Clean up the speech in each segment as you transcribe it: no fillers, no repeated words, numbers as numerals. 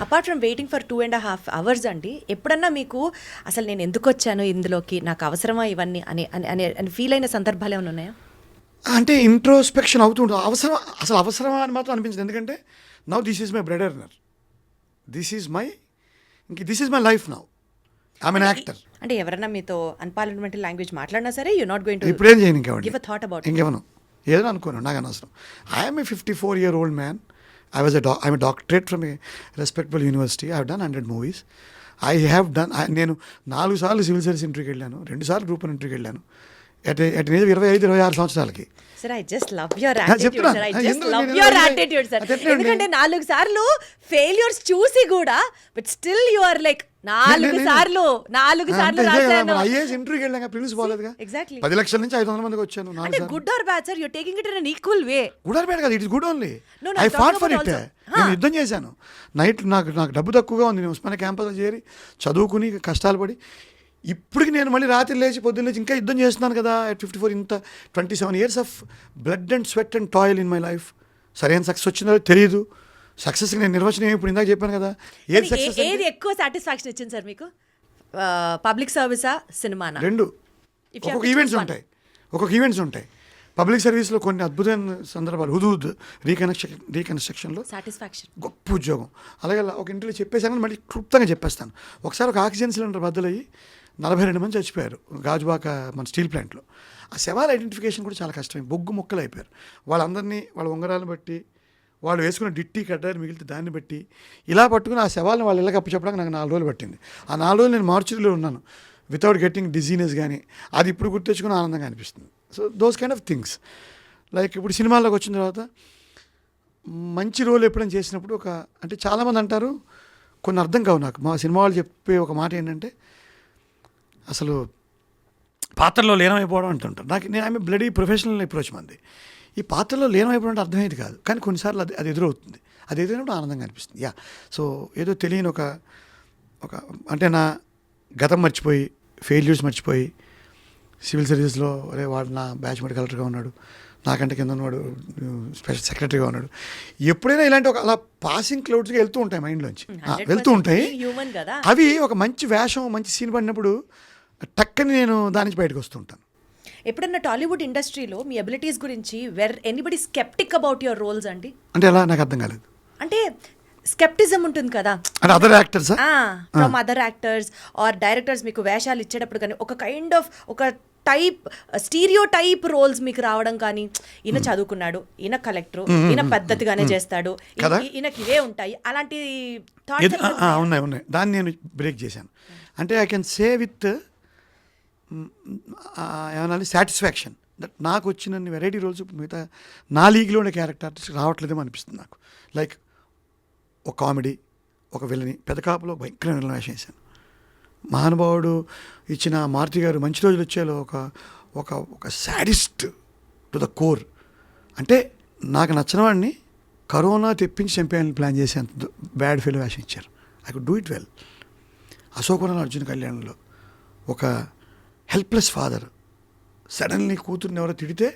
Apart from waiting for 2.5 hours అండి, ఎప్పుడన్నా మీకు అసలు నేను ఎందుకు వచ్చాను ఇందులోకి, నాకు అవసరమా ఇవన్నీ అని అని అని ఫీల్ అయిన సందర్భాలు ఏమైనా ఉన్నాయా? అంటే ఇంట్రోస్పెక్షన్ అవుతుంటుంది. అవసరమా అని మాత్రం అనిపించింది. ఎందుకంటే now this is my bread earner, this is my life now. I'm an actor. అంటే ఎవరైనా మీతో అన్పార్లమెంటరీ లాంగ్వేజ్ మాట్లాడినా సరే యు నాట్ గోయింగ్ టు ఇప్పుడేం చేయను, గివ్ అ థాట్ అబౌట్ ఇంకెవను ఏదో అనుకోను, నాకు అనవసరం. I'm a 54-year-old man. I'm a doctorate from a respectable university. I have done 100 movies. నేను 4 సార్లు సివిల్ సర్వీస్ ఇంటర్వ్యూకి వెళ్ళాను, 2 సార్లు గ్రూప్ 1 ఇంటర్వ్యూకి వెళ్ళాను. అట్ ఏజ్ 25-26 సంవత్సరాలకి. Sir, I just love your attitude, sir. I just love your attitude, sir. ఎందుకంటే 4 సార్లు ఫెయిల్యూర్స్ చూసి కూడా but still you are like 4 సార్లు రాశాను. ఐఏఎస్ ఇంటర్వ్యూకి వెళ్ళాక ప్రిలిమ్స్ పోలేదుగా. ఎగ్జాక్ట్లీ 10 లక్షల నుంచి 500 మందికి వచ్చాను. అంటే good or bad sir, you are taking it in an equal way. Good or bad కాదు, it is good only. No, I I'm ఫాట్ talking for about it. also. నేను యుద్ధం చేశాను. నైట్ నాకు డబ్బు తక్కువగా ఉంది, నేను ఉస్మానియా క్యాంపస్లో చేరి చదువుకుని కష్టాలు పడి ఇప్పటికి నేను మళ్ళీ రాత్రి లేచి పొద్దున్న లేచి ఇంకా యుద్ధం చేస్తున్నాను కదా. at 54 ఇంత 27 years of blood and sweat and toil in my life. సరైన సక్సెస్ వచ్చిందో తెలియదు. సక్సెస్కి నేను నిర్వచనం ఇప్పుడు ఇందాక చెప్పాను కదా. ఏది సక్సెస్? ఏది ఎక్కువ సాటిస్ఫాక్షన్ ఇచ్చింది సార్ మీకు, పబ్లిక్ సర్వీసా సినిమానా? రెండు. ఒక్కొక్క ఈవెంట్స్ ఉంటాయి. పబ్లిక్ సర్వీస్లో కొన్ని అద్భుతమైన సందర్భాలు. హుదూద్ రీకన్స్ట్రక్షన్లో సాటిస్ఫాక్షన్ గొప్ప ఉద్యోగం. అలాగే ఒక ఇంటర్వ్యూ చెప్పేసాను, మళ్ళీ క్లుప్తంగా చెప్పేస్తాను. ఒకసారి ఒక ఆక్సిజన్ సిలిండర్ బద్దలయ్యి 42 మంది చచ్చిపోయారు గాజువాక మన స్టీల్ ప్లాంట్లో. ఆ శవాల ఐడెంటిఫికేషన్ కూడా చాలా కష్టం. బొగ్గు ముక్కలు అయిపోయారు. వాళ్ళందరినీ వాళ్ళ ఉంగరాలను బట్టి, వాళ్ళు వేసుకున్న డిట్టి కడ్డారు మిగిలితే దాన్ని బట్టి ఇలా పట్టుకుని ఆ శవాలను వాళ్ళ ఇళ్ళకి అప్పచెప్పడానికి నాకు 4 రోజులు పట్టింది. ఆ 4 రోజులు నేను మార్చురీలో ఉన్నాను వితౌట్ గెట్టింగ్ డిజీనెస్ కానీ. అది ఇప్పుడు గుర్తెచ్చుకుని ఆనందంగా అనిపిస్తుంది. So those kind of things. Like ఇప్పుడు సినిమాల్లోకి వచ్చిన తర్వాత మంచి రోల్ ఎప్పుడైనా చేసినప్పుడు అంటే చాలామంది అంటారు, కొన్ని అర్థం కావు నాకు. మా సినిమా వాళ్ళు చెప్పే ఒక మాట ఏంటంటే అసలు పాత్రలో లీనమైపోవడం అంటుంటారు. నేను ఆమె బ్లడీ ప్రొఫెషనల్ అప్రోచ్ మంది. ఈ పాత్రలో లీనమైపోవడం అంటే అర్థమయ్యేది కాదు, కానీ కొన్నిసార్లు అది ఎదురవుతుంది. అది ఎదురైనప్పుడు ఆనందంగా అనిపిస్తుంది. సో ఏదో తెలియని ఒక అంటే నా గతం మర్చిపోయి, ఫెయిల్యూర్స్ మర్చిపోయి, సివిల్ సర్వీస్లో వాడు నా బ్యాచ్మేట్ కలెక్టర్గా ఉన్నాడు, నాకంటే కింద ఉన్నవాడు స్పెషల్ సెక్రటరీగా ఉన్నాడు. ఎప్పుడైనా ఇలాంటి అలా పాసింగ్ క్లౌడ్స్గా వెళ్తూ ఉంటాయి మైండ్లోంచి, వెళ్తూ ఉంటాయి. అవి ఒక మంచి వేషం, మంచి సీన్ పడినప్పుడు టక్కని నేను దాని నుంచి బయటకు వస్తుంటాను. ఎప్పుడన్నా టాలీవుడ్ ఇండస్ట్రీలో మీ అబిలిటీస్ గురించి anybody skeptic about your roles అండి? అంటే ఎలా నాకు అర్థం కాలేదు. అంటే స్కెప్టిజం ఉంటుంది కదా, other actors from other actors or directors మీకు వేషాలు ఇచ్చేటప్పుడు కానీ ఒక కైండ్ ఆఫ్ ఒక టైప్ స్టీరియో టైప్ రోల్స్ మీకు రావడం కానీ, ఈయన చదువుకున్నాడు, ఈయన కలెక్టర్, ఈయన పద్ధతిగానే చేస్తాడు, ఈయనకి ఇవే ఉంటాయి, అలాంటి ఉన్నాయి. దాన్ని నేను బ్రేక్ చేశాను. అంటే ఐ కెన్ సే విత్ ఏమన్నా సాటిస్ఫాక్షన్ దట్ నాకు వచ్చినన్ని వెరైటీ రోల్స్ మిగతా నా లీగ్లో ఉండే క్యారెక్టర్ ఆర్టిస్ట్ రావట్లేదేమో అనిపిస్తుంది నాకు. లైక్ ఒక కామెడీ, ఒక విలని, పెద్ద కాపులో భయంకరమైన విలన్ వేషం వేశాను. మహానుభావుడు ఇచ్చిన మారుతి గారు మంచి రోజులు వచ్చేలో ఒక సాడిస్ట్ టు ద కోర్. అంటే నాకు నచ్చిన వాడిని కరోనా తెప్పించి చంపేయాలని ప్లాన్ చేసేంత బ్యాడ్ ఫీల్ వేషం ఇచ్చారు. I could do it well. Ashokavanam Arjun కళ్యాణ్లో ఒక హెల్ప్లెస్ ఫాదర్ సడన్లీ కూతుర్ని ఎవరో తిడితే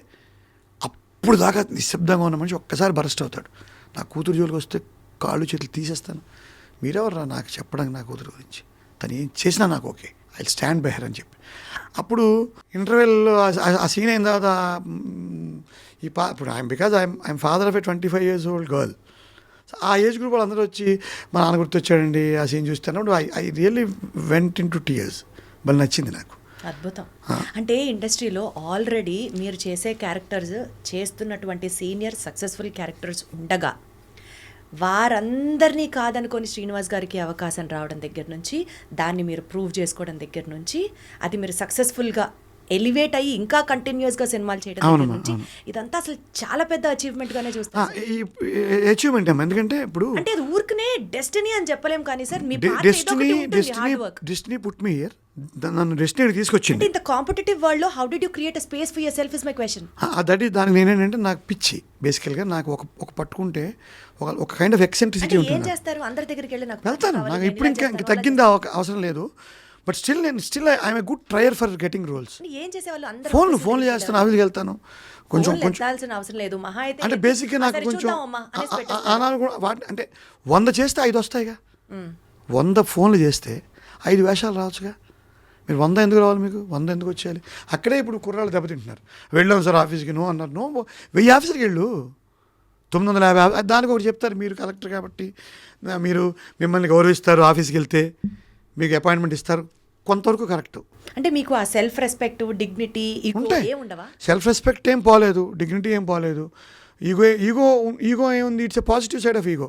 అప్పుడు దాకా నిశ్శబ్దంగా ఉన్న మనిషి ఒక్కసారి బరస్ట్ అవుతాడు. నా కూతురు జోలికి వస్తే కాళ్ళు చేతులు తీసేస్తాను, మీరెవర్రా నాకు చెప్పడానికి నా కూతురు గురించి, తను ఏం చేసినా నాకు okay, I stand by her అని చెప్పి. అప్పుడు ఇంటర్వెల్లో ఆ సీన్ అయిన తర్వాత ఇప్పుడు I'm father of A 25 years old girl. ఆ ఏజ్ గ్రూప్ వాళ్ళందరూ వచ్చి మా నాన్న గుర్తొచ్చాడండి ఆ సీన్ చూస్తున్నప్పుడు I really went in to tears. భలే నచ్చింది నాకు. అద్భుతం. అంటే ఇండస్ట్రీలో ఆల్రెడీ మీరు చేసే క్యారెక్టర్స్ చేస్తున్నటువంటి సీనియర్ సక్సెస్ఫుల్ క్యారెక్టర్స్ ఉండగా వారందరినీ కాదనుకొని శ్రీనివాస్ గారికి అవకాశం రావడం దగ్గర నుంచి, దాన్ని మీరు ప్రూవ్ చేసుకోవడం దగ్గర నుంచి, అది మీరు సక్సెస్ఫుల్గా ఎలివేట్ అయ్యి ఇంకా కంటిన్యూస్గా సినిమాలు చేయడం దగ్గర నుంచి, ఇదంతా అసలు చాలా పెద్ద అచీవ్మెంట్ గానే చూస్తాం. అచీవ్మెంట్ ఎందుకంటే ఇప్పుడు అంటే అది ఊరికనే డెస్టినీ అని చెప్పలేం కానీ sir, me destiny put me here, నన్ను డెస్టినీ తీసుకొచ్చింది. ఇంత కాంపిటేటివ్ వరల్డ్ లో how did you create a space for your self is my question. That is దానికి నేనేంటంటే నాకు పిచ్చి బేసికల్గా. నాకు ఒక పట్టుకుంటే ఒక కైండ్ ఆఫ్ ఎక్సెంట్రిసిటీ ఉంటుంది. ఏం చేస్తారు అందరి దగ్గరికి వెళ్ళి నాకు వెళ్తాను, నాకు ఇప్పుడు ఇంకా తగ్గింది అవసరం లేదు. But still I'm a good trier for getting roles. ఏం చేసేవాళ్ళు అందరూ ఫోన్లు చేస్తాను, ఆఫీస్కి వెళ్తాను. కొంచెం అవసరం లేదు, మహా అయితే అంటే బేసిక్గా నాకు కొంచెం అంటే 100 చేస్తే 5 వస్తాయిగా. 100 ఫోన్లు చేస్తే 5 వేషాలు రావచ్చుగా. మీరు 100 ఎందుకు రావాలి, మీకు 100 ఎందుకు వచ్చేయాలి? అక్కడే ఇప్పుడు కుర్రాళ్ళు దెబ్బతింటున్నారు. వెళ్ళాం సార్ ఆఫీస్కి, నో అన్నారు. నో, 1000 ఆఫీస్కి వెళ్ళు, 950 దానికి ఒకటి చెప్తారు. మీరు కలెక్టర్ కాబట్టి మీరు మిమ్మల్ని గౌరవిస్తారు, ఆఫీస్కి వెళ్తే మీకు అపాయింట్మెంట్ ఇస్తారు, కొంతవరకు కరెక్ట్. అంటే మీకు ఆ సెల్ఫ్ రెస్పెక్ట్, డిగ్నిటీ ఉంటాయి. ఉండవా? సెల్ఫ్ రెస్పెక్ట్ ఏం పోలేదు, డిగ్నిటీ ఏం పోలేదు. ఈగో ఏముంది? It's a positive side of ego.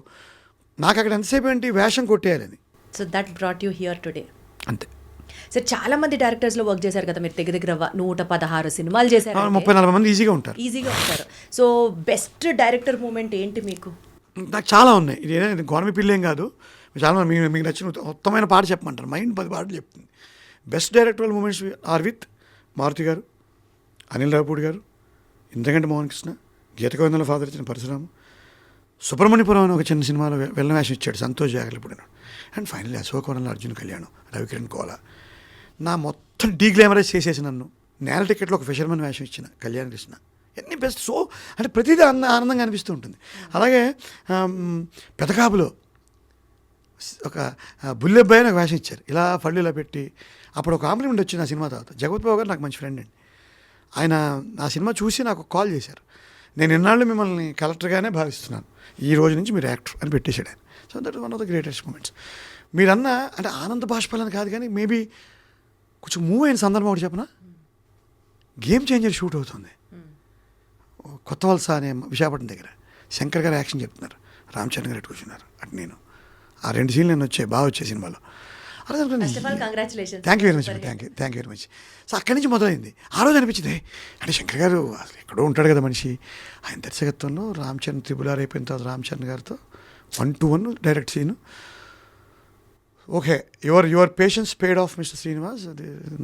నాకు అక్కడ ఎంతసేపు ఏంటి, వేషం కొట్టేయాలని. So that brought you here today. అంతే. సార్ చాలా మంది డైరెక్టర్స్లో వర్క్ చేశారు కదా మీరు, దగ్గర 116 సినిమాలు చేశారు, 30-40 మంది ఈజీగా ఉంటారు. సో బెస్ట్ డైరెక్టర్ మూమెంట్ ఏంటి మీకు? నాకు చాలా ఉన్నాయి. ఇది గవర్నమెంట్ పిల్లేం కాదు. చాలా మీకు నచ్చిన ఉత్తమైన పాట చెప్పమంటారు, మైండ్ 10 పాటలు చెప్తుంది. Best directorial moments are with Maruti garu, Anil Ravipudi garu, Indraganti Mohan Krishna, Geetha గోవిందంలో ఫాదర్ ఇచ్చిన పరశురాము, సుబ్రహ్మణ్యపురం అని ఒక చిన్న సినిమాలో వెళ్ళ వేషం ఇచ్చాడు సంతోష్ జాగర్లపూడి. అండ్ ఫైనల్లీ అశోకవనంలో అర్జున్ కళ్యాణం, రవికిరణ్ కోలా. నా మొత్తం డీగ్లామరైజ్ చేసేసి నన్ను నేల టికెట్లో ఒక ఫిషర్మన్ వేషం ఇచ్చిన కళ్యాణ్ కృష్ణ. ఎన్ని బెస్ట్. సో అంటే ప్రతిదీ ఆనందంగా అనిపిస్తూ ఉంటుంది. అలాగే పెదకాపులో ఒక బుల్లెబ్బాయి అని ఒక వేషం ఇచ్చారు, ఇలా పళ్ళు ఇలా పెట్టి. అప్పుడు ఒక కాంప్లిమెంట్ వచ్చింది ఆ సినిమా తర్వాత. జగపతి బాబు గారు నాకు మంచి ఫ్రెండ్ అండి. ఆయన ఆ సినిమా చూసి నాకు కాల్ చేశారు. నేను ఇన్నాళ్ళు మిమ్మల్ని కలెక్టర్గానే భావిస్తున్నాను, ఈ రోజు నుంచి మీరు యాక్టర్ అని పెట్టేశాడు ఆయన. So that one of the greatest moments. మీరన్నా అంటే ఆనంద బాష్పాలని కాదు, కానీ మేబీ కొంచెం మూవ్ అయిన సందర్భం ఒకటి చెప్పనా. గేమ్ చేంజర్ షూట్ అవుతుంది కొత్త వలస అనే విశాఖపట్నం దగ్గర. శంకర్ గారు యాక్షన్ చెప్తున్నారు, రామ్ చరణ్ గారు కూర్చున్నారు. అటు నేను ఆ 2 సీన్లు నేను వచ్చాయి, బాగా వచ్చాయి సినిమాలో. అలా thank you very much, thank you very much. So అక్కడి నుంచి మొదలైంది. ఆ రోజు అనిపించింది, అంటే శంకర్ గారు అసలు ఎక్కడో ఉంటాడు కదా మనిషి. ఆయన దర్శకత్వంలో రామ్ చరణ్ త్రిబులార్ అయిపోయిన తర్వాత రామ్ చరణ్ గారితో 1-to-1 direct scene. Okay, your patience paid off mister Srinivas,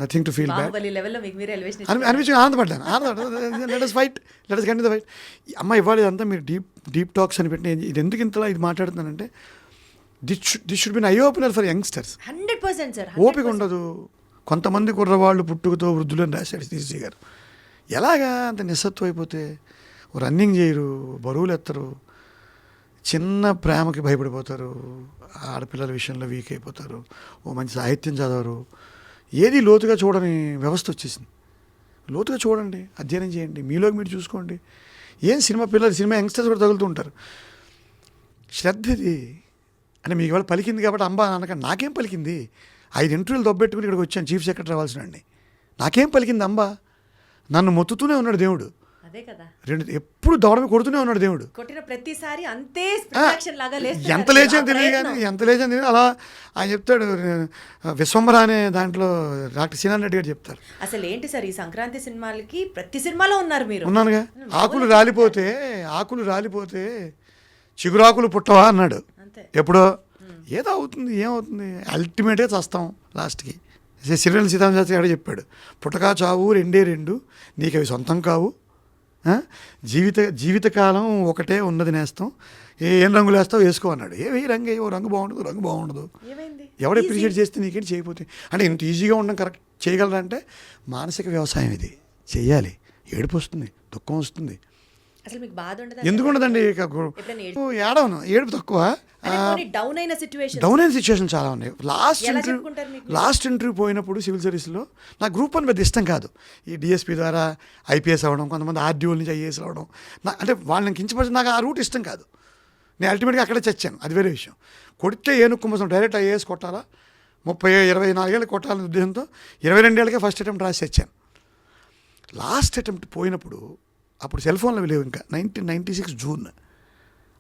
nothing to feel bad అనిపించి ఆనందపడ్డాను. Let us fight, let us continue the fight. అమ్మ ఇవాళ ఇదంతా మీరు డీప్ టాక్స్ అని పెట్టి ఇది ఎందుకు ఇంతలా ఇది మాట్లాడుతున్నానంటే, this should be eye opener for youngsters. 100% sir. ఓపిక ఉండదు. కొంతమంది కుర్రవాళ్ళు పుట్టుకతో వృద్ధులని రాశాడు శ్రీశ్రీ గారు. ఎలాగా అంత నిస్సత్వం అయిపోతే, రన్నింగ్ చేయరు, బరువులు ఎత్తరు, చిన్న ప్రేమకి భయపడిపోతారు, ఆడపిల్లల విషయంలో వీక్ అయిపోతారు, ఓ మంచి సాహిత్యం చదవరు, ఏది లోతుగా చూడని వ్యవస్థ వచ్చేసింది. లోతుగా చూడండి, అధ్యయనం చేయండి, మీలోకి మీరు చూసుకోండి. ఏం సినిమా పిల్లలు, సినిమా యంగ్స్టర్స్ కూడా తగులుతూ ఉంటారు. శ్రద్ధ ఇది అంటే మీకు ఇవాళ పలికింది కాబట్టి అంబా అనక నాకేం పలికింది. 5 ఇంటర్వ్యూలు దొబ్బెట్టుకుని ఇక్కడికి వచ్చాను చీఫ్ సెక్రటరీ అవ్వాల్సిన అండి. నాకేం పలికింది అంబా? నన్ను మొత్తుతూనే ఉన్నాడు దేవుడు. అదే కదా, ఎప్పుడు దౌడమే కొడుతూనే ఉన్నాడు దేవుడు. కొట్టిన ప్రతిసారి అంతే ఎంత లేచని తెలియదు కానీ, ఎంత లేచని తెలియదు. అలా ఆయన చెప్తాడు, విశ్వంబర అనే దాంట్లో డాక్టర్ శ్రీనాథ్ రెడ్డి గారు చెప్తారు. అసలు ఏంటి సార్ ఈ సంక్రాంతి సినిమాలకి ప్రతి సినిమాలో ఉన్నారు మీరు. ఉన్నానుగా. ఆకులు రాలిపోతే చిగురాకులు పుట్టవా అన్నాడు ఎప్పుడో. ఏదో అవుతుంది, ఏమవుతుంది, అల్టిమేట్గా చస్తాం లాస్ట్కి. సిరివెన్నెల సీతారామశాస్త్రి గారు చెప్పాడు, పుట్టకా చావు 2 నీకు అవి సొంతం కావు, జీవితకాలం ఒకటే ఉన్నది నేస్తాం, ఏం రంగులు వేస్తావు వేసుకో అన్నాడు. ఏ రంగు ఏవో రంగు బాగుండదు ఎవడు అప్రిషియేట్ చేస్తే నీకేంటి చేయకపోతే. అంటే ఇంత ఈజీగా ఉండడం కరెక్ట్ చేయగలరా అంటే, మానసిక వ్యవసాయం ఇది చేయాలి. ఏడుపు వస్తుంది, దుఃఖం వస్తుంది. అసలు మీకు బాధ ఉండదా? ఎందుకు ఉండదండి, ఏడవను, ఏడుపు తక్కువ. డౌన్ అయిన సిచ్యువేషన్ చాలా ఉన్నాయి. లాస్ట్ ఇంటర్వ్యూ పోయినప్పుడు సివిల్ సర్వీస్లో నా గ్రూప్ 1 పెద్ద ఇష్టం కాదు. ఈ డిఎస్పీ ద్వారా ఐపీఎస్ అవ్వడం, కొంతమంది ఆర్డీఓల నుంచి ఐఏఎస్ అవ్వడం, అంటే వాళ్ళని కించపరిచి నాకు ఆ రూట్ ఇష్టం కాదు. నేను అల్టిమేట్గా అక్కడే చచ్చాను, అది వేరే విషయం. కొడితే ఏనుక్కుమసం డైరెక్ట్ ఐఏఎస్ కొట్టాలా, 24 ఏళ్ళు కొట్టాలనే ఉద్దేశంతో 22 ఏళ్ళకే ఫస్ట్ అటెంప్ట్ రాసి చచ్చాను. లాస్ట్ అటెంప్ట్ పోయినప్పుడు అప్పుడు సెల్ ఫోన్లు లేవు ఇంకా, 1996 జూన్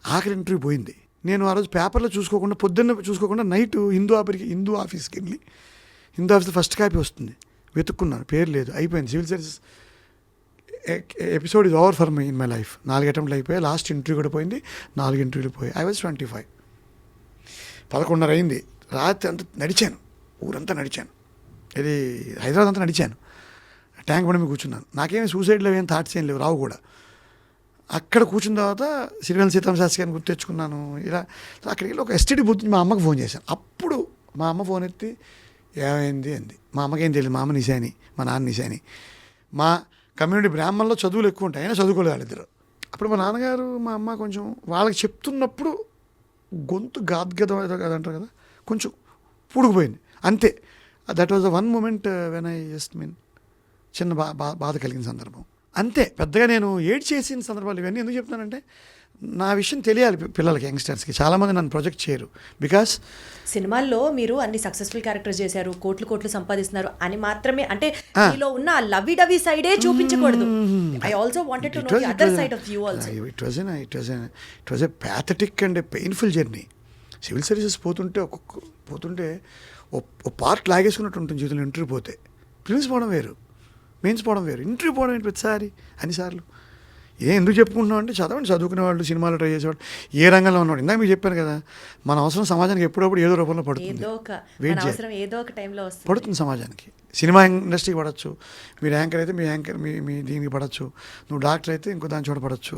ఆఖరి ఇంటర్వ్యూ పోయింది. నేను ఆ రోజు పేపర్లో చూసుకోకుండా నైట్ హిందూ ఆఫీస్కి వెళ్ళి, హిందూ ఆఫీస్లో ఫస్ట్ కాపీ వస్తుంది, వెతుక్కున్నాను, పేరు లేదు, అయిపోయింది. Civil service episode is over for my in my life. 4 అటెంప్ట్లు అయిపోయాయి, లాస్ట్ ఇంటర్వ్యూ కూడా పోయింది, 4 ఇంటర్వ్యూలు పోయాయి. I was 25. 11:30 అయింది, రాత్రి అంతా నడిచాను, ఊరంతా నడిచాను, ఇది హైదరాబాద్ అంతా నడిచాను, ట్యాంక్ బండి మీద కూర్చున్నాను. నాకేమి సూసైడ్లో ఏం థాట్స్ ఏం లేవు, రావు కూడా. అక్కడ కూర్చున్న తర్వాత సిరివెన్నెల సీతారామశాస్త్రి గారిని గుర్తు తెచ్చుకున్నాను. ఇలా అక్కడికి వెళ్ళి ఒక ఎస్టీడీ బూత్ మా అమ్మకి ఫోన్ చేశాను. అప్పుడు మా అమ్మ ఫోన్ ఎత్తి ఏమైంది అంది. మా అమ్మకేం తెలియదు, మా అమ్మ నిశాని, మా నాన్న నిశాని. మా కమ్యూనిటీ బ్రాహ్మణంలో చదువులు ఎక్కువ ఉంటాయి, అయినా చదువుకోలేదు వాళ్ళిద్దరు. అప్పుడు మా నాన్నగారు మా అమ్మ కొంచెం వాళ్ళకి చెప్తున్నప్పుడు గొంతు గాద్గదం ఏదో కదంటారు కదా, కొంచెం పూడుకుపోయింది అంతే. That was the one moment when I just చిన్న బాధ కలిగిన సందర్భం అంతే. పెద్దగా నేను ఏడ్ చేసిన సందర్భాలు ఇవన్నీ ఎందుకు చెప్తున్నానంటే నా విషయం తెలియాలి పిల్లలకి, యంగ్స్టర్స్కి. చాలామంది నన్ను ప్రొజెక్ట్ చేయరు బికాస్ సినిమాల్లో మీరు అన్ని సక్సెస్ఫుల్ క్యారెక్టర్స్ చేశారు, కోట్లు సంపాదిస్తున్నారు అని మాత్రమే, అంటే మీలో ఉన్న లవ్వి డవి సైడే చూపించకూడదు. I also wanted to know the other side of you also. It was a pathetic and a painful journey. Civil services పోతుంటే ఓ పార్ట్ లాగేసుకున్నట్టు ఉంటుంది జీవితంలో. ఇంటర్వ్యూ పోతే ప్రిలిమ్స్ పోవడం వేరు, మెయిన్స్ పోవడం వేరు, ఇంటర్వ్యూ పోవడం ఏంటి ప్రతిసారి అన్నిసార్లు. ఎందుకు చెప్పుకుంటున్నాం అంటే చదువుకునే వాళ్ళు, సినిమాలు ట్రై చేసేవాళ్ళు, ఏ రంగంలో ఉన్నవాడు. ఇందాక మీకు చెప్పాను కదా, మన అవసరం సమాజానికి ఎప్పుడప్పుడు ఏదో రూపంలో పడుతుంది, పడుతుంది సమాజానికి. సినిమా ఇండస్ట్రీకి పడవచ్చు, మీరు యాంకర్ అయితే మీ దీనికి పడవచ్చు, నువ్వు డాక్టర్ అయితే ఇంకో దాని చోట పడవచ్చు.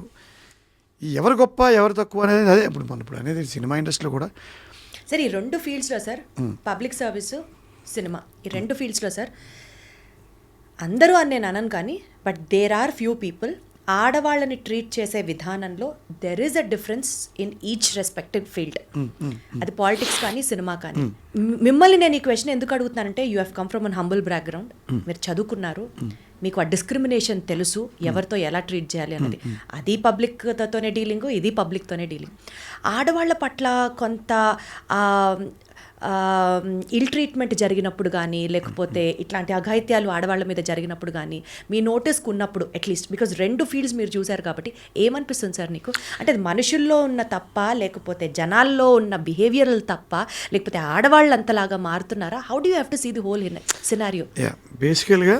ఈ ఎవరు గొప్ప ఎవరు తక్కువ అనేది అదే ఇప్పుడు అనేది సినిమా ఇండస్ట్రీలో కూడా. సార్ ఈ రెండు ఫీల్డ్స్లో సార్, పబ్లిక్ సర్వీస్, సినిమా, ఈ రెండు ఫీల్డ్స్లో సార్ అందరూ అని నేను అనను కానీ, but there are few people ఆడవాళ్ళని ట్రీట్ చేసే విధానంలో there is a difference in each respective field. అది పాలిటిక్స్ కానీ సినిమా కానీ. మిమ్మల్ని నేను ఈ క్వశ్చన్ ఎందుకు అడుగుతున్నానంటే, you have come from an humble background, మీరు చదువుకున్నారు, మీకు ఆ డిస్క్రిమినేషన్ తెలుసు, ఎవరితో ఎలా ట్రీట్ చేయాలి అనేది. అది పబ్లిక్తోనే డీలింగ్, ఇది పబ్లిక్తోనే డీలింగ్. ఆడవాళ్ళ పట్ల కొంత ఇల్ ట్రీట్మెంట్ జరిగినప్పుడు కానీ, లేకపోతే ఇట్లాంటి అఘాయిత్యాలు ఆడవాళ్ళ మీద జరిగినప్పుడు కానీ మీ నోటీస్కి ఉన్నప్పుడు, అట్లీస్ట్ బికాజ్ రెండు ఫీల్డ్స్ మీరు చూశారు కాబట్టి, ఏమనిపిస్తుంది సార్ నీకు? అంటే అది మనుషుల్లో ఉన్న తప్ప, లేకపోతే జనాల్లో ఉన్న బిహేవియరల్ తప్ప, లేకపోతే ఆడవాళ్ళు అంతలాగా మారుతున్నారా? How do you have to see the whole scenario? బేసికల్గా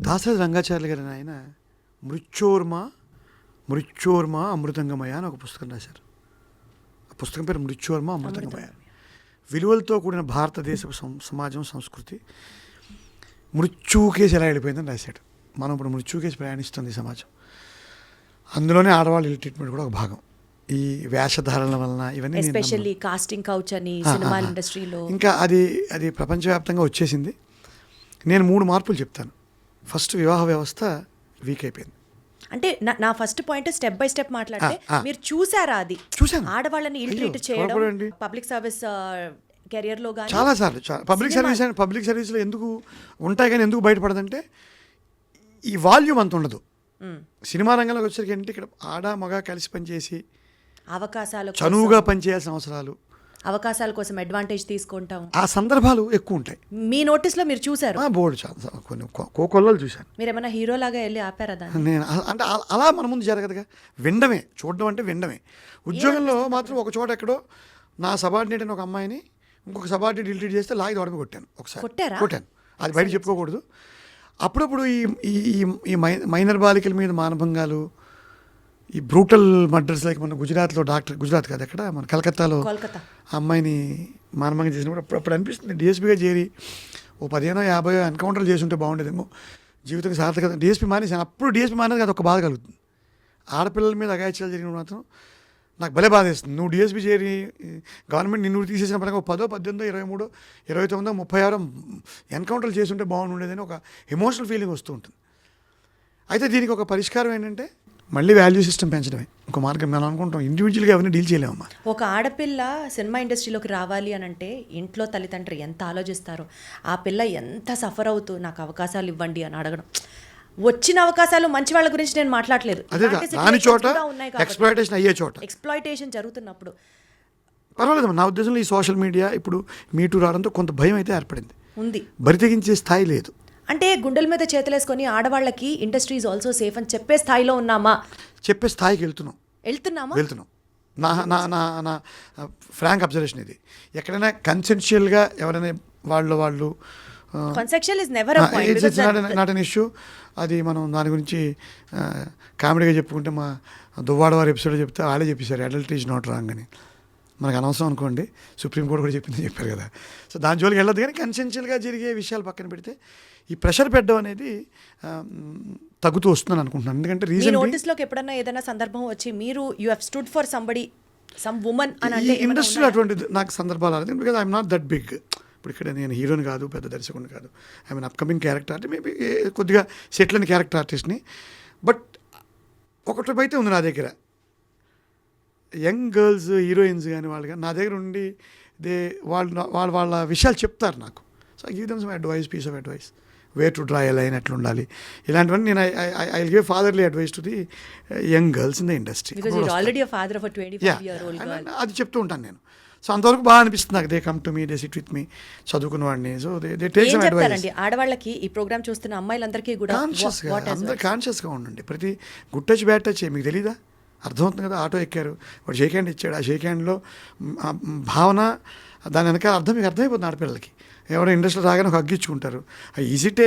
దాసరి రంగాచార్య గారు ఆయన మృత్యోర్మ అమృతంగమయ అని ఒక పుస్తకం రాశారు. ఆ పుస్తకం పేరు మృత్యోర్మ అమృతంగమయ. విలువలతో కూడిన భారతదేశ సమాజం, సంస్కృతి మృత్యుకేసి ఎలా వెళ్ళిపోయిందని రాశాడు. మనం ఇప్పుడు మృత్యుకేసి ప్రయాణిస్తుంది సమాజం. అందులోనే ఆడవాళ్ళు ఇల్ ట్రీట్మెంట్ కూడా ఒక భాగం. ఈ వేషధారణల వలన ఇవన్నీ ఎస్పెషల్లీ కాస్టింగ్ కౌచ్ అని సినిమా ఇండస్ట్రీలో ఇంకా అది ప్రపంచవ్యాప్తంగా వచ్చేసింది. నేను 3 మార్పులు చెప్తాను. ఫస్ట్, వివాహ వ్యవస్థ వీక్ అయిపోయింది. అంటే నా first point step by step మాట్లాడితే, మీరు చూసారా? అది చూసాను. ఆడవాళ్ళని ఇల్ ట్రీట్ చేయడం పబ్లిక్ సర్వీస్ కెరియర్ లో కానీ చాలా సార్లు పబ్లిక్ సర్వీస్లో ఎందుకు ఉంటాయి కానీ ఎందుకు బయటపడదంటే ఈ వాల్యూమ్ అంత ఉండదు. సినిమా రంగంలోకి వచ్చేసరికి ఏంటంటే ఇక్కడ ఆడ మగ కలిసి పనిచేసి అవకాశాలు, చనువుగా పనిచేయాల్సిన అవకాశాల కోసం అడ్వాంటేజ్ తీసుకుంటాం, ఆ సందర్భాలు ఎక్కువ ఉంటాయి. మీ నోటీస్లో మీరు చూసారు? బోర్డు చాలా కొన్ని కోకొల్లలు చూశాను. మీరు ఏమైనా హీరోలాగా వెళ్ళి ఆపారా దాన్ని? నేను అంటే అలా మన ముందు జరగదుగా. వినడమే, చూడడం అంటే వినడమే. ఉద్యోగంలో మాత్రం ఒక చోట ఎక్కడో నా సబార్డినేట్ అని ఒక అమ్మాయిని ఇంకొక సబార్డినేట్ ఇల్ట్రీట్ చేస్తే లాగి దొడమ కొట్టాను ఒకసారి. కొట్టాను, అది బయట చెప్పుకోకూడదు. అప్పుడప్పుడు ఈ మైనర్ బాలికల మీద మానభంగాలు, ఈ బ్రూటల్ మర్డర్స్, లైక్ మన గుజరాత్ కాదు ఎక్కడ మన కలకత్తాలో అమ్మాయిని మానభంగం చేసినప్పుడు అప్పుడు అనిపిస్తుంది డిఎస్పీగా చేరి ఓ 15-50 ఎన్కౌంటర్లు చేసి ఉంటే బాగుండేదేమో, జీవితం సార్థకత. డిఎస్పీ మానేసాను. అప్పుడు డిఎస్పీ మానేది అది ఒక బాధ కలుగుతుంది. ఆడపిల్లల మీద అఘాయిత్యాలు జరిగినప్పుడు మాత్రం నాకు భలే బాధ వేస్తుంది. నువ్వు డిఎస్పీ చేరి గవర్నమెంట్ నిన్ను తీసేసిన పరంగా 10, 18, 23, 29, 36 ఎన్కౌంటర్లు చేసి ఉంటే బాగుండేదని ఒక ఎమోషనల్ ఫీలింగ్ వస్తూ ఉంటుంది. అయితే దీనికి ఒక పరిష్కారం ఏంటంటే మళ్ళీ వాల్యూ సిస్టమ్ పెంచడమే ఒక మార్గం. మనం అనుకుంటాం ఇండివిజువల్గా ఎవరిని డీల్ చేయలేమమ్మా. ఒక ఆడపిల్ల సినిమా ఇండస్ట్రీలోకి రావాలి అని అంటే ఇంట్లో తల్లిదండ్రులు ఎంత ఆలోచిస్తారో, ఆ పిల్ల ఎంత సఫర్ అవుతూ నాకు అవకాశాలు ఇవ్వండి అని అడగడం. వచ్చిన అవకాశాలు మంచి వాళ్ళ గురించి నేను మాట్లాడలేదు, ఎక్స్ప్లాయిటేషన్ జరుగుతున్నప్పుడు పర్వాలేదు. నా ఉద్దేశంలో ఈ సోషల్ మీడియా ఇప్పుడు మీటూ రావడంతో కొంత భయం అయితే ఏర్పడింది, ఉంది. బరితెగించే స్థాయి లేదు. అంటే గుండెల మీద చేతులేసుకొని ఆడవాళ్ళకి ఇండస్ట్రీ ఈజ్ ఆల్సో సేఫ్ అని చెప్పే స్థాయిలో ఉన్నామా? చెప్పే స్థాయికి వెళ్తున్నాం. నా ఫ్రాంక్ అబ్జర్వేషన్ ఇది. ఎక్కడైనా కన్సెన్షియల్గా ఎవరైనా వాళ్ళు consensual is never a point, it's not an issue. అది మనం దాని గురించి కామెడీగా చెప్పుకుంటే, మా దువ్వాడ వారి ఎపిసోడ్ చెప్తే వాళ్ళే చెప్పేశారు అడల్టరీ ఈజ్ నాట్ రాంగ్ అని. మనకు అనవసరం అనుకోండి, సుప్రీంకోర్టు కూడా చెప్పారు కదా. సో దాని జోలికి వెళ్ళదు. కానీ కన్సెన్షియల్గా జరిగే విషయాలు పక్కన పెడితే ఈ ప్రెషర్ పెట్టడం అనేది తగ్గుతూ వస్తుందని అనుకుంటున్నాను. ఎందుకంటే రీజన్ నోటీస్లోకి ఎప్పుడన్నా ఏదైనా సందర్భం వచ్చి మీరు you have stood for somebody, some women అని అంటే ఇండస్ట్రీలో అటువంటిది నాకు సందర్భాలు రాలేదు. Because I'm not that big. ఇప్పుడు ఇక్కడ నేను హీరోని కాదు, పెద్ద దర్శకుని కాదు, I mean upcoming character artist, maybe కొద్దిగా సెటిల్ అయిన క్యారెక్టర్ ఆర్టిస్ట్ని. బట్ ఒకటి అయితే ఉంది నా దగ్గర, యంగ్ గర్ల్స్ హీరోయిన్స్ కానీ వాళ్ళు కానీ నా దగ్గర ఉండి వాళ్ళ విషయాలు చెప్తారు నాకు. So I give them some advice, piece of advice, way to draw a line, ఎట్లా ఉండాలి, ఇలాంటివన్నీ నేను I give fatherly advice to the young girls in the industry. అది చెప్తూ ఉంటాను నేను. సో అంతవరకు బాగా అనిపిస్తుంది నాకు. They come to me, they sit with me, చదువుకున్న వాడిని. So they take some advice. ఆడవాళ్ళకి ఈ ప్రోగ్రామ్ చూస్తున్న అమ్మాయిలందరికీ కూడా అందరూ కాన్షియస్గా ఉండండి. ప్రతి గుడ్ టచ్ బ్యాడ్ టచ్ మీకు తెలీదా? అర్థమవుతుంది కదా. ఆటో ఎక్కారు, వాడు షేక్ హ్యాండ్ ఇచ్చాడు, ఆ షేక్ హ్యాండ్లో భావన, దాని వెనకాల అర్థం మీకు అర్థమైపోతుంది ఆడపిల్లలకి. ఎవరైనా ఇండస్ట్రీలో రాగానే ఒక అగ్గించుకుంటారు. Is it a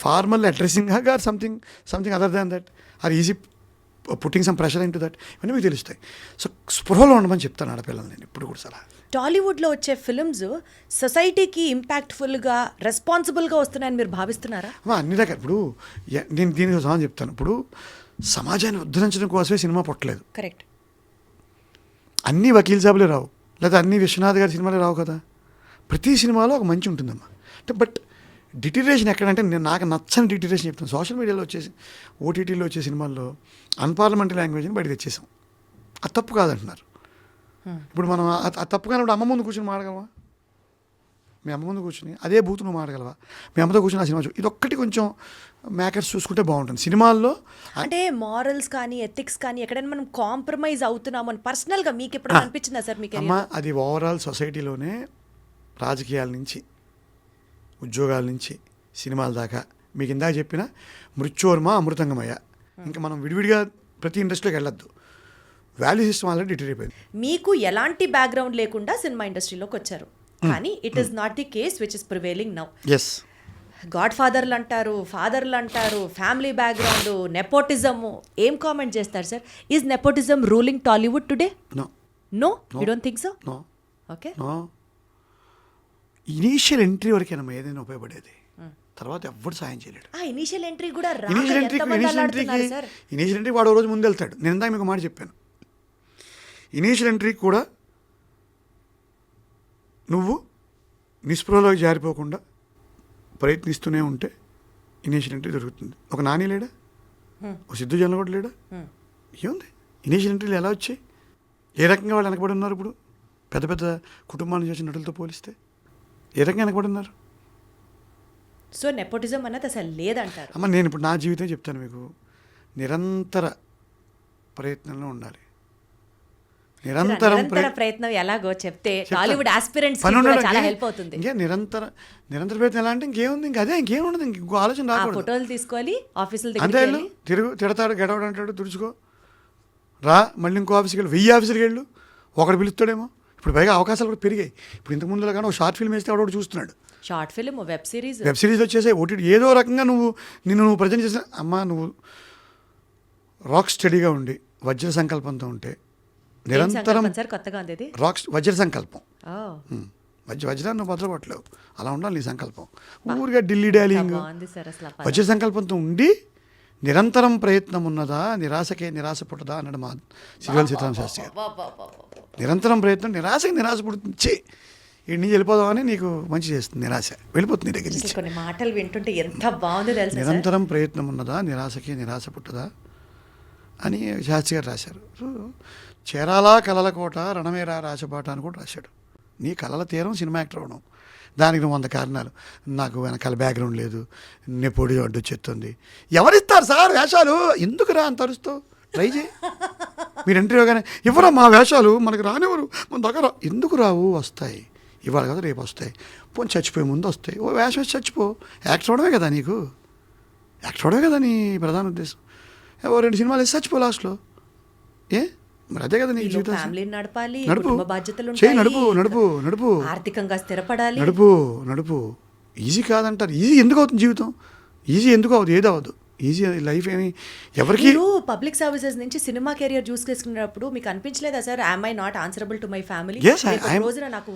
formal addressing or something other than that, or easy putting some pressure in to that, ఇవన్నీ మీకు తెలుస్తాయి. సో స్పృహలో ఉండమని చెప్తాను ఆడపిల్లలు నేను ఇప్పుడు కూడా సలహా. టాలీవుడ్లో వచ్చే ఫిల్మ్స్ సొసైటీకి ఇంపాక్ట్ఫుల్గా, రెస్పాన్సిబుల్గా వస్తున్నాయని మీరు భావిస్తున్నారా? అన్ని రకాల. ఇప్పుడు నేను దీనికి సమాధానం చెప్తాను. ఇప్పుడు సమాజాన్ని ఉద్ధరించడం కోసమే సినిమా పుట్టలేదు. కరెక్ట్. అన్నీ వకీల్ సాబులే రావు, లేదా అన్ని విశ్వనాథ్ గారి సినిమాలే రావు కదా. ప్రతి సినిమాలో ఒక మంచి ఉంటుందమ్మా. అంటే బట్ డిటీరేషన్ ఎక్కడంటే, నేను నాకు నచ్చని డిటీరేషన్ చెప్తాను. సోషల్ మీడియాలో వచ్చేసి, ఓటీటీలో వచ్చే సినిమాల్లో అన్పార్లమెంటరీ లాంగ్వేజ్ని బయట తెచ్చేసాం. అది తప్పు కాదంటున్నారు. ఇప్పుడు మనం అది తప్పు కానప్పుడు అమ్మ ముందు కూర్చొని మాడగలవా? మీ అమ్మ ముందు కూర్చుని అదే బూత్ నువ్వు మాడగలవా? మీ అమ్మతో కూర్చొని ఆ సినిమా ఇదొక్కటి కొంచెం మేకర్స్ చూసుకుంటే బాగుంటుంది సినిమాల్లో. అంటే మారల్స్ కానీ, ఎథిక్స్ కానీ ఎక్కడైనా మనం కాంప్రమైజ్ అవుతున్నాము అని పర్సనల్గా మీకు ఎప్పుడు అనిపించిందా సార్? మీకు అమ్మ, అది ఓవరాల్ సొసైటీలోనే రాజకీయాల నుంచి, ఉద్యోగాల నుంచి, సినిమాల దాకా మీకు ఇందాక చెప్పిన మృత్యోర్మ అమృతంగమయ్య. ఇంకా మనం విడివిడిగా ప్రతి ఇండస్ట్రీలోకి వెళ్ళొద్దు. వాల్యూ సిస్టమ్ ఆల్రెడీ డిటరీపోయింది. మీకు ఎలాంటి బ్యాక్గ్రౌండ్ లేకుండా సినిమా ఇండస్ట్రీలోకి వచ్చారు, కానీ it is not the case which is prevailing now. Yes, god ఫాదర్లు అంటారు, ఫాదర్లు అంటారు, ఫ్యామిలీ బ్యాక్గ్రౌండ్, నెపోటిజము. ఏం కామెంట్ చేస్తారు sir? Is nepotism ruling Tollywood today? No. No, you don't think so? No. Okay. No. Initial entry వరకేనమ్మా ఏదైనా ఉపయోగపడేది. తర్వాత ఎవ్వరు సాయం చేయలేడు. ఇనీషియల్ ఎంట్రీ కూడా ఇనీషియల్ ఎంట్రీకి వాడు రోజు ముందు వెళ్తాడు. నేను ఇందాక మీకు మాట చెప్పాను. ఇనీషియల్ ఎంట్రీకి కూడా నువ్వు నిస్పృహలోకి జారిపోకుండా ప్రయత్నిస్తూనే ఉంటే ఇనీషియల్ ఎంట్రీ దొరుకుతుంది. ఒక నాని లేడా, ఒక సిద్ధు జొన్న కూడా లేడా? ఏముంది ఇనీషియల్ ఎంట్రీలు ఎలా వచ్చాయి? ఏ రకంగా వాళ్ళు వెనకబడి ఉన్నారు? ఇప్పుడు పెద్ద పెద్ద కుటుంబాల నుంచి వచ్చిన నటులతో పోలిస్తే ఏ రకంగా వెనకబడి ఉన్నారు? సో నెపోటిజం అన్నది అసలు లేదంటారు. అమ్మ, నేను ఇప్పుడు నా జీవితం చెప్తాను మీకు. నిరంతర ప్రయత్నంలో ఉండాలి. నిరంతరం ప్రయత్నం ఎలాగో చెప్తే టాలీవుడ్ ఆస్పిరెంట్స్ చాలా హెల్ప్ అవుతుంది. ఇంకా నిరంతర ప్రయత్నం ఎలా అంటే ఇంకేముంది? ఇంకా అదే, ఇంకేం ఉండదు. ఇంకో ఆలోచన రాకూడదు. ఫోటోలు తీసుకోవాలి, ఆఫీసులు అంతే. తిడతాడు, గడవడు అంటాడు, తుడుచుకో రా, మళ్ళీ ఇంకో ఆఫీస్కి వెళ్ళు, 1000 ఆఫీసులకి వెళ్ళు, ఒకడు పిలుస్తాడేమో. ఇప్పుడు పైగా అవకాశాలు కూడా పెరిగాయి. ఇప్పుడు ఇంతకు ముందులో కానీ ఒక షార్ట్ ఫిల్మ్ వేస్తే ఎవడో చూస్తున్నాడు. షార్ట్ ఫిల్మ్, వెబ్ సిరీస్ వచ్చేసాయి. ఓటీటీ ఏదో రకంగా నిన్ను ప్రజెంట్ చేసిన అమ్మ, నువ్వు రాక్ స్టడీగా ఉండి వజ్ర సంకల్పంతో ఉంటే నిరంతరం వజ్ర సంకల్పం, వజ్రాన్ని నువ్వు భద్రపడలేవు. అలా ఉండాలి నీ సంకల్పం. ఊరిగా ఢిల్లీ డాలింగ్. వజ్ర సంకల్పంతో ఉండి నిరంతరం ప్రయత్నం ఉన్నదా నిరాశకే నిరాశ పుట్టదా అన్నాడు మా సిరివెల్ సీతారామ శాస్త్రి గారు. నిరంతరం ప్రయత్నం నిరాశ పుడుతుంది. ఈ నుంచి వెళ్ళిపోదామని నీకు మంచి చేస్తుంది. నిరాశ వెళ్ళిపోతుంది నీ దగ్గర నుంచి. కొన్ని మాటలు వింటుంటే ఎంత బాగుంది తెలుసా. నిరంతరం ప్రయత్నం ఉన్నదా నిరాశకే నిరాశ పుట్టదా అని శాస్త్రి గారు రాశారు. సో చేరాలా కలల కోట, రణమేరా రాచబాట అని కూడా రాశాడు. నీ కలల తీరం సినిమా యాక్టర్ అవడం. దానికి నువ్వు 100 కారణాలు. నాకు వెనకాల బ్యాక్గ్రౌండ్ లేదు, నెపోటి అడ్డు వచ్చేస్తుంది. ఎవరిస్తారు సార్ వేషాలు? ఎందుకు రా అంత అరుస్తావు? ట్రై చేయి. మీరు ఎంట్రీ ఇవ్వగానే ఇవ్వరా మా వేషాలు మనకు రానివ్వరు, మన దగ్గర ఎందుకు రావు? వస్తాయి, ఇవాళ కదా రేపు వస్తాయి. పోనీ చచ్చిపోయే ముందు వస్తాయి. ఓ వేషం వచ్చి చచ్చిపో. యాక్టర్ అవడమే కదా నీకు, యాక్టర్ అవడమే కదా నీ ప్రధాన ఉద్దేశం. ఓ 2 సినిమాలు వేసి చచ్చిపో లాస్ట్లో. మరి అదే కదా నీ జీవితం. నడుపు, ఆర్థికంగా స్థిరపడాలి, నడుపు. ఈజీ కాదంటారు. ఈజీ ఎందుకు అవుతుంది జీవితం? ఈజీ ఎందుకు అవుతుంది? ఏది అవ్వదు. ఈజీ లైఫ్ ఏమి ఎవరికి. పబ్లిక్ సర్వీసెస్ నుంచి సినిమా కెరియర్ చూస్ చేసుకున్నప్పుడు మీకు అనిపించలేదా sir, I'm I not answerable to my family? రోజున నాకు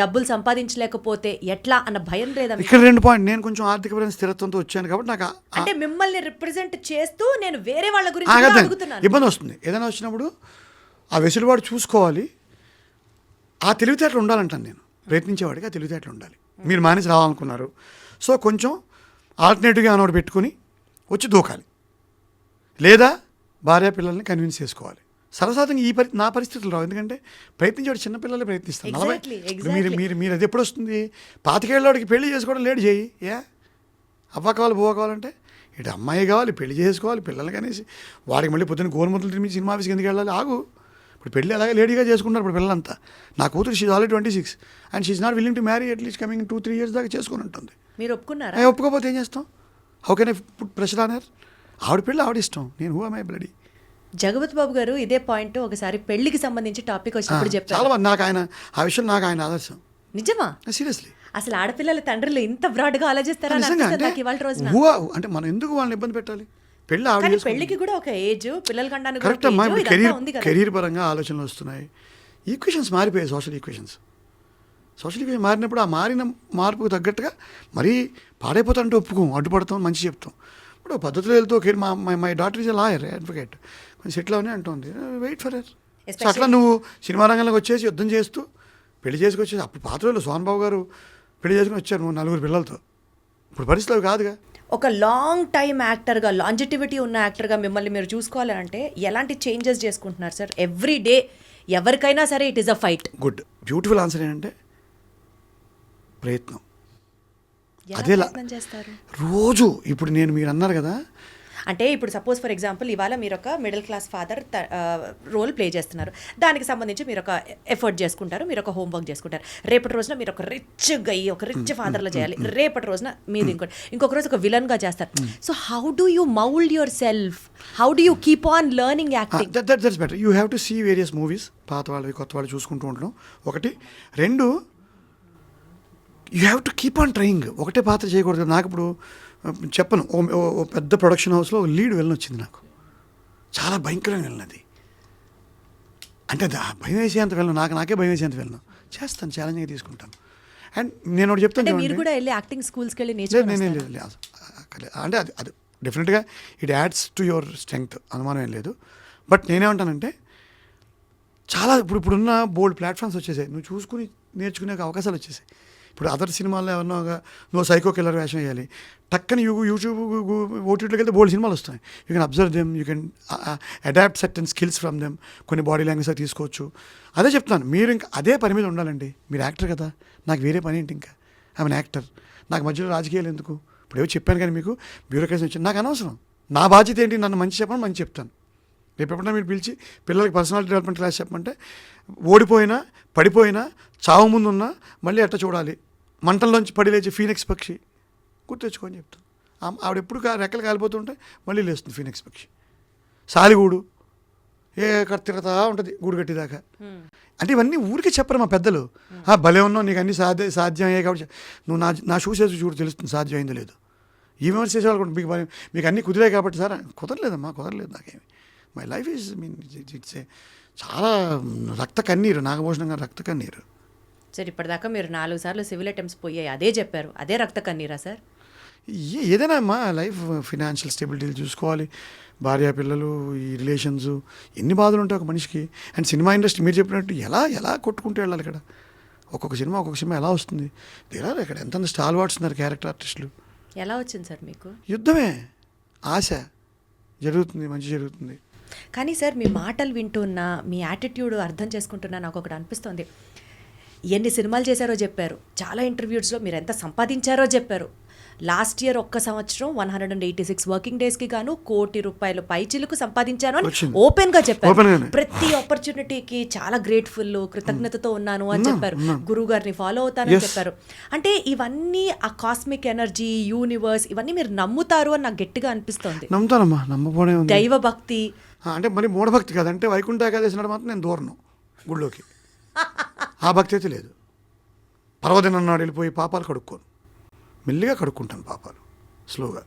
డబ్బులు సంపాదించలేకపోతే ఎట్లా అన్న భయం లేదా? ఇక్కడ 2 పాయింట్. నేను కొంచెం ఆర్థికపరమైన స్థిరత్వంతో వచ్చాను కాబట్టి నాకు అంటే మిమ్మల్ని రిప్రజెంట్ చేస్తూ నేను వేరే వాళ్ళ గురించి అడుగుతున్నాను. ఇబ్బంది వస్తుంది. ఏదైనా వచ్చినప్పుడు ఆ వెసులుబాటు చూసుకోవాలి. ఆ తెలివితేటలు ఉండాలంటాను నేను. ప్రయత్నించేవాడికి ఆ తెలివితేటలు ఉండాలి. మీరు మానేసి రావాలనుకున్నారు, సో కొంచెం ఆల్టర్నేటివ్గా ఏమైనా ఒకటి పెట్టుకుని వచ్చి దూకాలి, లేదా భార్య పిల్లల్ని కన్విన్స్ చేసుకోవాలి. సరసాతంగా నా పరిస్థితులు రావు, ఎందుకంటే ప్రయత్నించేవాడు చిన్నపిల్లలే ప్రయత్నిస్తాను. Exactly, మీరు అది ఎప్పుడు వస్తుంది? 25 ఏళ్ళవాడికి పెళ్లి చేసుకోవడం లేట్ చేయి, అవ్వ కావాలి బువ్వ కావాలంటే ఇటు అమ్మాయి కావాలి, పెళ్లి చేసుకోవాలి, పిల్లలకి అనేసి వాడికి మళ్ళీ పొద్దున్న గోరుముద్దలు తిరిగి సినిమా ఆఫీస్కి ఎందుకు వెళ్ళాలి? ఆగు. ఇప్పుడు పెళ్ళి అలాగే లేడీగా చేసుకుంటారు ఇప్పుడు పిల్లలంతా. నా కూతురు she's already 26 and she's not willing to marry at least coming 2-3 years దాకా చేసుకుని ఉంటుంది. మీరు ఒప్పుకున్నారా? ఒప్పుకోకపోతే ఏం చేస్తాం? How can I put pressure on her? ఆవిడ పెళ్ళి ఆవిడ ఇష్టం, నేను who am I bloody. Jagapathi Babu గారు ఇదే పాయింట్ ఒకసారి పెళ్లికి సంబంధించి టాపిక్ వచ్చినప్పుడు చెప్పారు. చాలా మంది నాకు ఆయన ఆ విషయం నాకు ఆయన ఆదర్శం. నిజమా? సీరియస్లీ. అసలు ఆడపిల్లల తండ్రులు ఇంత బ్రాడ్ గా ఆలోచిస్తారా అని నిజంగా అనిపిస్తుంది నాకు ఇవాళ రోజున. అంటే మనం ఎందుకు వాళ్ళని ఇబ్బంది పెట్టాలి? పెళ్ళి కానీ ఆవిడ పెళ్లికి కూడా ఒక ఏజ్, పిల్లల కనడానికి కరెక్ట్ అమ్మా. ఇప్పుడు ఉంది కదా. కెరీర్ పరంగా ఆలోచనలు వస్తున్నాయి, ఈక్వేషన్స్ మారిపోయాయి, సోషల్ ఈక్వేషన్ మారినప్పుడు ఆ మారిన మార్పుకు తగ్గట్టుగా మరీ పాడైపోతాంటే ఒప్పుకోం, అడ్డుపడతాం, మంచి చెప్తాం. ఇప్పుడు పద్ధతిలో వెళ్తూ my daughter is a lawyer advocate, కొంచెం సెటిల్ అవనే అంటుంది, వెయిట్ ఫర్ హర్. సో అట్లా నువ్వు సినిమా రంగంలోకి వచ్చేసి యుద్ధం చేస్తూ పెళ్లి చేసుకొచ్చేసి, అప్పుడు పాత రోజుల్లో సోహన్ బాబు గారు పెళ్లి చేసుకుని వచ్చారు నువ్వు 4 పిల్లలతో. ఇప్పుడు పరిస్థితులు అవి కాదుగా. ఒక లాంగ్ టైమ్ యాక్టర్గా, లాంజిటివిటీ ఉన్న యాక్టర్గా మిమ్మల్ని మీరు చూసుకోవాలి అంటే ఎలాంటి చేంజెస్ చేసుకుంటున్నారు సార్? ఎవ్రీ డే ఎవరికైనా సరే it is a fight. Good beautiful answer ఏంటంటే ప్రయత్నం. ఎలా అదేలా ప్రయత్నం చేస్తారు? రోజు ఇప్పుడు మీరు అన్నారు కదా, అంటే ఇప్పుడు సపోజ్ ఫర్ ఎగ్జాంపుల్ ఇవాళ మీరు ఒక middle class father role play చేస్తున్నారు, దానికి సంబంధించి మీరు ఒక ఎఫర్ట్ చేసుకుంటారు, మీరు ఒక హోంవర్క్ చేసుకుంటారు. రేపటి రోజున మీరు ఒక రిచ్ ఫాదర్లో చేయాలి, రేపటి రోజున మీరు ఇంకొక రోజు ఒక విలన్గా చేస్తారు. So how do you mould yourself? How do you keep on learning acting? That's better. You have to see various movies, పాత వాళ్ళవి కొత్త వాళ్ళు చూసుకుంటూ ఉండడం ఒకటి. 2, you have to keep on trying. ఒకటే పాత్ర చేయకూడదు. నాకు ఇప్పుడు చెప్పను, ఓ పెద్ద ప్రొడక్షన్ హౌస్లో లీడ్ వెళ్ళని వచ్చింది, నాకు చాలా భయంకరంగా వెళ్ళినది. అంటే అది భయం వేసేంత వెళ్ళను, నాకే భయం వేసేంత వెళ్ళను, చేస్తాను, ఛాలెంజ్గా తీసుకుంటాను. అండ్ నేను ఒకటి చెప్తాను, మీరు కూడా వెళ్ళి యాక్టింగ్ స్కూల్స్కి వెళ్ళి లేదు అంటే అది డెఫినెట్గా it adds to your strength, అనుమానం ఏం లేదు. బట్ నేనేమంటానంటే చాలా ఇప్పుడున్న బోల్డ్ ప్లాట్ఫామ్స్ వచ్చేసాయి, నువ్వు చూసుకుని నేర్చుకునే అవకాశాలు వచ్చేసాయి. ఇప్పుడు అదర్ సినిమాల్లో ఏమన్నా నువ్వు సైకో కిల్లర్ వేషం వేయాలి, టక్కని యూట్యూబ్ ఓటీటీలోకి వెళ్తే బోల్డ్ సినిమాలు వస్తాయి. You can observe them, you can adapt certain skills from them, కొన్ని బాడీ లాంగ్వేజ్ తీసుకోవచ్చు. అదే చెప్తాను, మీరు ఇంకా అదే పని మీద ఉండాలండి. మీరు యాక్టర్ కదా, నాకు వేరే పని ఏంటి, ఇంకా ఐఎమ్ యాక్టర్, నాకు మధ్యలో రాజకీయాలు ఎందుకు? ఇప్పుడు ఏవో చెప్పాను కానీ మీకు బ్యూరోక్రసీ వచ్చింది, నాకు అనవసరం. నా బాధ్యత ఏంటి, నన్ను మంచి చెప్పండి, మంచి చెప్తాను. రేపు ఎప్పుడైనా మీరు పిలిచి పిల్లలకి పర్సనాలిటీ డెవలప్మెంట్ క్లాస్ చెప్పమంటే, ఓడిపోయినా పడిపోయినా చావు ముందున్నా మళ్ళీ ఎట్ట చూడాలి, మంటల్లోంచి పడి లేచి ఫీనిక్స్ పక్షి గుర్తెచ్చుకొని చెప్తాను. ఆవిడ ఎప్పుడు రెక్కలు కాలిపోతుంటే మళ్ళీ లేస్తుంది ఫీనిక్స్ పక్షి. సాలిగూడు తిరుగుతా ఉంటుంది గూడు కట్టిదాకా. అంటే ఇవన్నీ ఊరికే చెప్పరు మా పెద్దలు. భలే ఉన్నావు, నీకు అన్నీ సాధ్యం అయ్యాయి కాబట్టి నువ్వు నా షూస్ వేసి చూడు, తెలుస్తుంది సాధ్యం అయిందో లేదు. ఈ విమర్శ చేసేవాళ్ళు కూడా మీకు అన్నీ కుదిరాయి కాబట్టి సార్, కుదరలేదమ్మా, కుదరలేదు నాకేమి. మై లైఫ్ ఈజ్ ఇట్స్ చాలా రక్త కన్నీరు, నాగభూషణంగా రక్త కన్నీరు. సార్ ఇప్పటిదాకా మీరు 4 సార్లు సివిల్ అటెంప్ట్స్ పోయాయి, అదే చెప్పారు, అదే రక్త కన్నీరా సార్? ఏదైనా అమ్మా లైఫ్ ఫినాన్షియల్ స్టెబిలిటీలు చూసుకోవాలి, భార్య పిల్లలు, ఈ రిలేషన్స్, ఎన్ని బాధలు ఉంటాయి ఒక మనిషికి. అండ్ సినిమా ఇండస్ట్రీ మీరు చెప్పినట్టు ఎలా కొట్టుకుంటూ వెళ్ళాలి ఇక్కడ. ఒక్కొక్క సినిమా ఎలా వస్తుంది, ఇక్కడ ఎంత స్టార్ వాట్స్ ఉన్నారు క్యారెక్టర్ ఆర్టిస్టులు. ఎలా వచ్చింది సార్ మీకు? యుద్ధమే, ఆశ, జరుగుతుంది, మంచి జరుగుతుంది. కానీ సార్ మీ మాటలు వింటున్నా, మీ యాటిట్యూడ్ అర్థం చేసుకుంటున్నా నాకు ఒకటి అనిపిస్తుంది. ఎన్ని సినిమాలు చేశారో చెప్పారు, చాలా ఇంటర్వ్యూస్లో మీరు ఎంత సంపాదించారో చెప్పారు. లాస్ట్ ఇయర్ ఒక్క సంవత్సరం 186 వర్కింగ్ డేస్కి గాను ₹1 కోటి పైచిలుకు సంపాదించాను అని ఓపెన్గా చెప్పారు. ప్రతి ఆపర్చునిటీకి చాలా గ్రేట్ఫుల్, కృతజ్ఞతతో ఉన్నాను అని చెప్పారు. గురువు గారిని ఫాలో అవుతానని చెప్పారు. అంటే ఇవన్నీ ఆ కాస్మిక్ ఎనర్జీ, యూనివర్స్, ఇవన్నీ మీరు నమ్ముతారు అని నాకు గట్టిగా అనిపిస్తుంది. నమ్ముతానమ్మా, నమ్మపోనే ఉంది. దైవ భక్తి అంటే మరి మూఢభక్తి కాదంటే వైకుంఠ ఏకాదశి నాడు మాత్రం నేను దూరను గుళ్ళోకి, ఆ భక్తి అయితే లేదు. పర్వదినం నాడు వెళ్ళిపోయి పాపాలు కడుక్కోను, మెల్లిగా కడుక్కుంటాను పాపాలు, స్లోగా.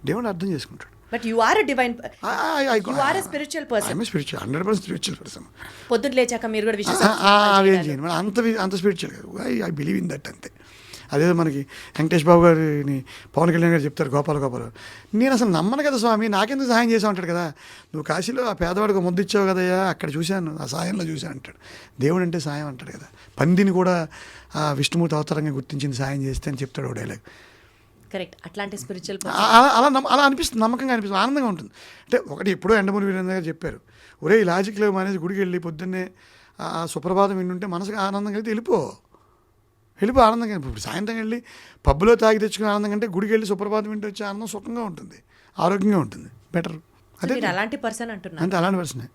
దేవుడు అర్థం చేసుకుంటాడు. But you are a divine, you are a spiritual person. I'm spiritual, 100% spiritual person. పొద్దున్న లేచాక మీరు కూడా అవేం చేయను, అంత స్పిరిచువల్ కాదు, ఐ బిలీవ్ ఇన్ దట్ అంతే. అదే మనకి వెంకటేష్ బాబు గారిని పవన్ కళ్యాణ్ గారు చెప్తారు, గోపాల నేను అసలు నమ్మను కదా స్వామి, నాకెందుకు సహాయం చేసావు అంటాడు కదా. నువ్వు కాశీలో ఆ పేదవాడికి ముద్దు ఇచ్చావు కదయ్యా, అక్కడ చూశాను, ఆ సాయంలో చూశాను అంటాడు. దేవుడు అంటే సాయం అంటాడు కదా. పందిని కూడా ఆ విష్ణుమూర్తి అవతారంగా గుర్తించింది సాయం చేస్తే అని చెప్తాడు ఓ డైలాగ్. కరెక్ట్. అట్లాంటి స్పిరిచువల్ అలా అనిపిస్తుంది, నమ్మకంగా అనిపిస్తుంది, ఆనందంగా ఉంటుంది. అంటే ఒకటి ఎప్పుడో ఎండమూరి వీరేంద్ర గారు చెప్పారు, ఒరే ఈ లాజిక్ లేవు అనేది గుడికి వెళ్ళి పొద్దున్నే సుప్రభాతం వింటుంటే మనసుకు ఆనందంగా అయితే వెళ్ళిపో ఆనందంగా. ఇప్పుడు సాయంత్రం వెళ్ళి పబ్బులో తాగి తెచ్చుకునే ఆనందం కంటే గుడికి వెళ్ళి సుప్రభాతం వింటూ వచ్చే ఆనందం సుఖంగా ఉంటుంది, ఆరోగ్యంగా ఉంటుంది, బెటర్. అదే అలాంటి పర్సన్ అంటున్నారు. అంతే, అలాంటి పర్సనే.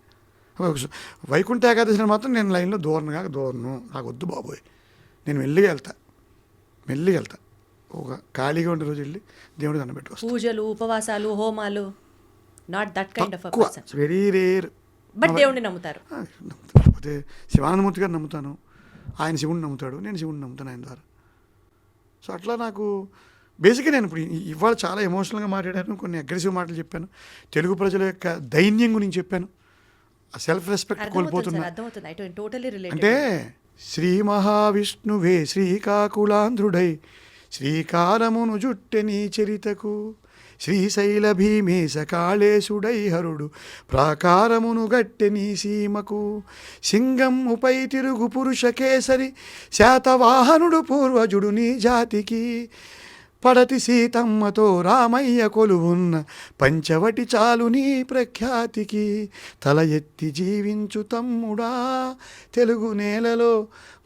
వైకుంఠ ఏకాదశిని మాత్రం నేను లైన్లో దూరను, నాకు వద్దు బాబోయ్, నేను మెల్లిగా వెళ్తా. ఒక ఖాళీగా ఉండే రోజు వెళ్ళి దేవుడి దండం పెట్టుకొస్తాను. పూజలు, ఉపవాసాలు, హోమాలు, not that kind of person. Very rare. But దేవుడిని నమ్ముతారు. కాకపోతే శివానందమూర్తి గారు నమ్ముతాను, ఆయన శివుడిని నమ్ముతాడు, నేను శివుడిని నమ్ముతాను ఆయన ద్వారా. సో అట్లా నాకు బేసిక్గా నేను ఇప్పుడు ఇవాళ చాలా ఎమోషనల్గా మాట్లాడాను, కొన్ని అగ్రెసివ్ మాటలు చెప్పాను, తెలుగు ప్రజల యొక్క దైన్యం గురించి చెప్పాను, సెల్ఫ్ రెస్పెక్ట్ కోల్పోతున్నా. అంటే శ్రీ మహావిష్ణువే శ్రీకాకుళాంధ్రుడై శ్రీకారమును జుట్టెనీ చరితకు శ్రీశైల భీమేశ కాళేశుడై హరుడు ప్రాకారమును గట్టెనీ సీమకు సింగముపై తిరుగు పురుష కేసరి శాతవాహనుడు పూర్వజుడు నీ జాతికి పడతి సీతమ్మతో రామయ్య కొలువున్న పంచవటి చాలు నీ ప్రఖ్యాతికి తల ఎత్తి జీవించు తమ్ముడా తెలుగు నేలలో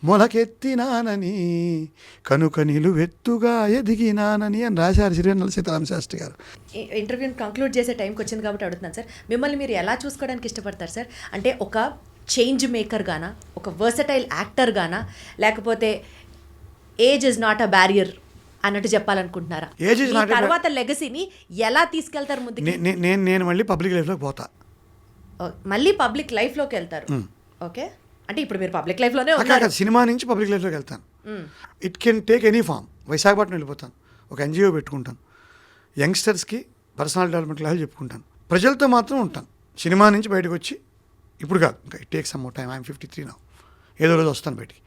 మొలకెత్తినానని కనుక నిలువెత్తుగా ఎదిగినానని అని రాశారు శ్రీనల్ల సీతారామ శాస్త్రి గారు. ఇంటర్వ్యూని కంక్లూడ్ చేసే టైంకి వచ్చింది కాబట్టి అడుగుతున్నాను సార్, మిమ్మల్ని మీరు ఎలా చూసుకోవడానికి ఇష్టపడతారు సార్? అంటే ఒక చేంజ్ మేకర్ గానా, ఒక వర్సటైల్ యాక్టర్ గానా, లేకపోతే age is not a barrier అన్నట్టు చెప్పాలనుకుంటున్నారా? తర్వాత లెగసీని ఎలా తీసుకెళ్తారు ముందుకు? నేను మళ్ళీ పబ్లిక్ లైఫ్లోకి పోతా. మళ్ళీ పబ్లిక్ లైఫ్లోకి వెళ్తారు. ఓకే, అంటే ఇప్పుడు మీరు పబ్లిక్ లైఫ్లోనే ఉన్నారు. సినిమా నుంచి పబ్లిక్ లైఫ్లోకి వెళ్తాను. It can take any form. Visakhapatnam వెళ్ళిపోతాను, ఒక ఎన్జిఓ పెట్టుకుంటాను, యంగ్స్టర్స్కి పర్సనల్ డెవలప్మెంట్ క్లాసులు చెప్పుకుంటాను, ప్రజలతో మాత్రం ఉంటాను. సినిమా నుంచి బయటకు వచ్చి ఇప్పుడు కాదు, ఇంకా it take some more time. I'm 53 నా. ఏదో రోజు వస్తాను బయటికి,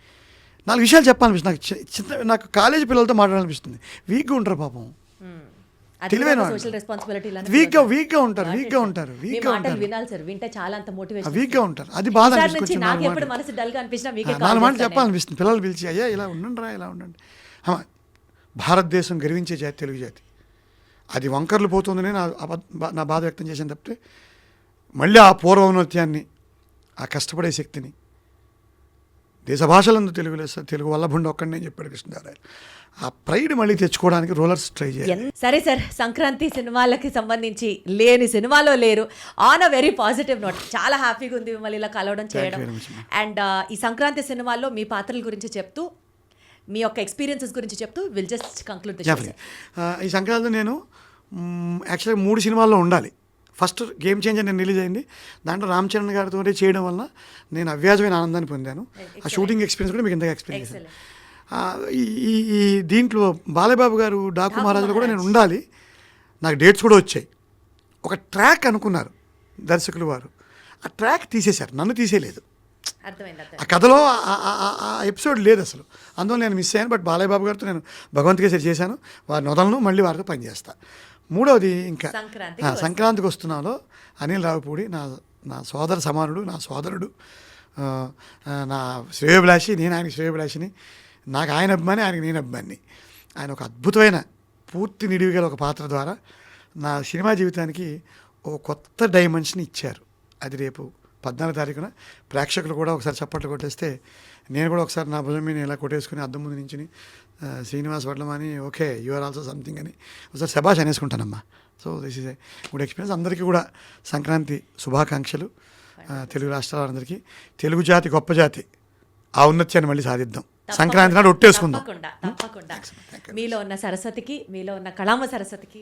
4 విషయాలు చెప్పాలనిపిస్తుంది. నాకు కాలేజీ పిల్లలతో మాట్లాడాలనిపిస్తుంది. వీక్గా ఉంటారు పాపం, తెలివైన వీక్గా ఉంటారు. అది బాధ అనిపిస్తుంది. 4 మాటలు చెప్పాలనిపిస్తుంది. పిల్లలు పిలిచి అయ్యా ఇలా ఉండండి. భారతదేశం గర్వించే జాతి తెలుగు జాతి. అది వంకర్లు పోతుందని నా బాధ వ్యక్తం చేశాను తప్పితే మళ్ళీ ఆ పూర్వౌన్నత్యాన్ని, ఆ కష్టపడే శక్తిని, దేశ భాషలందు తెలుగు వల్లభుండి ఒక్కడినే చెప్పాడు కృష్ణదేవరాయలు. ఆ ప్రైడ్ మళ్ళీ తెచ్చుకోవడానికి రోలర్స్ ట్రై చేయాలి. సరే సార్, సంక్రాంతి సినిమాలకి సంబంధించి లేని సినిమాలో లేరు. On a very positive note, చాలా హ్యాపీగా ఉంది మిమ్మల్ని ఇలా కలవడం చేయడం. అండ్ ఈ సంక్రాంతి సినిమాల్లో మీ పాత్రల గురించి చెప్తూ, మీ యొక్క ఎక్స్పీరియన్సెస్ గురించి చెప్తూ will just conclude the show. ఈ సంక్రాంతి నేను యాక్చువల్గా 3 సినిమాల్లో ఉండాలి. ఫస్ట్ గేమ్ చేంజర్ నేను రిలీజ్ అయింది, దాంట్లో రామ్ చరణ్ గారితో చేయడం వల్ల నేను అవ్యాజమైన ఆనందాన్ని పొందాను. ఆ షూటింగ్ ఎక్స్పీరియన్స్ కూడా మీకు ఇంతగా ఎక్స్ప్లెయిన్ చేశాను. ఈ దీంట్లో బాలయ్యబాబు గారు డాకు మహారాజులో కూడా నేను ఉండాలి. నాకు డేట్స్ కూడా వచ్చాయి. ఒక ట్రాక్ అనుకున్నారు దర్శకులు వారు, ఆ ట్రాక్ తీసేశారు, నన్ను తీసేయలేదు. ఆ కథలో ఆ ఎపిసోడ్ లేదు అసలు, అందువల్ల నేను మిస్ అయ్యాను. బట్ బాలయ్యబాబు గారితో నేను భగవంత్ కేసరి చేశాను, వారి నొదలను మళ్ళీ వారితో పనిచేస్తాను. 3వది ఇంకా సంక్రాంతికి వస్తున్నాలో అనిల్ రావిపూడి నా సోదర సమానుడు, నా సోదరుడు, నా శ్రేయోభిలాషి, నేను ఆయనకి శ్రేయోభిలాషిని. నాకు ఆయన అభిమాని, ఆయనకి నేను అభిమాని. ఆయన ఒక అద్భుతమైన పూర్తి నిడివిగల ఒక పాత్ర ద్వారా నా సినిమా జీవితానికి ఒక కొత్త డైమెన్షన్ ఇచ్చారు. అది రేపు 14వ తారీఖున ప్రేక్షకులు కూడా ఒకసారి చప్పట్లు కొట్టేస్తే నేను కూడా ఒకసారి నా భుజం మీద ఇలా కొట్టేసుకుని అద్దం ముందు నుంచి Srinivas Vadlamani okay you are also something అని ఒకసారి శబాష్ అనేసుకుంటానమ్మా. So this is a good experience. అందరికీ కూడా సంక్రాంతి శుభాకాంక్షలు. తెలుగు రాష్ట్రాల వారందరికీ, తెలుగు జాతి గొప్ప జాతి, ఆ ఉన్నత్యాన్ని మళ్ళీ సాధిద్దాం. సంక్రాంతి నాడు ఒట్టేసుకుందాం. తప్పకుండా. మీలో ఉన్న సరస్వతికి, మీలో ఉన్న కళామ సరస్వతికి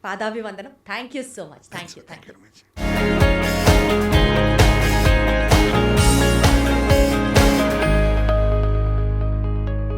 పాదాభివందనం. Thank you so much. Thank you.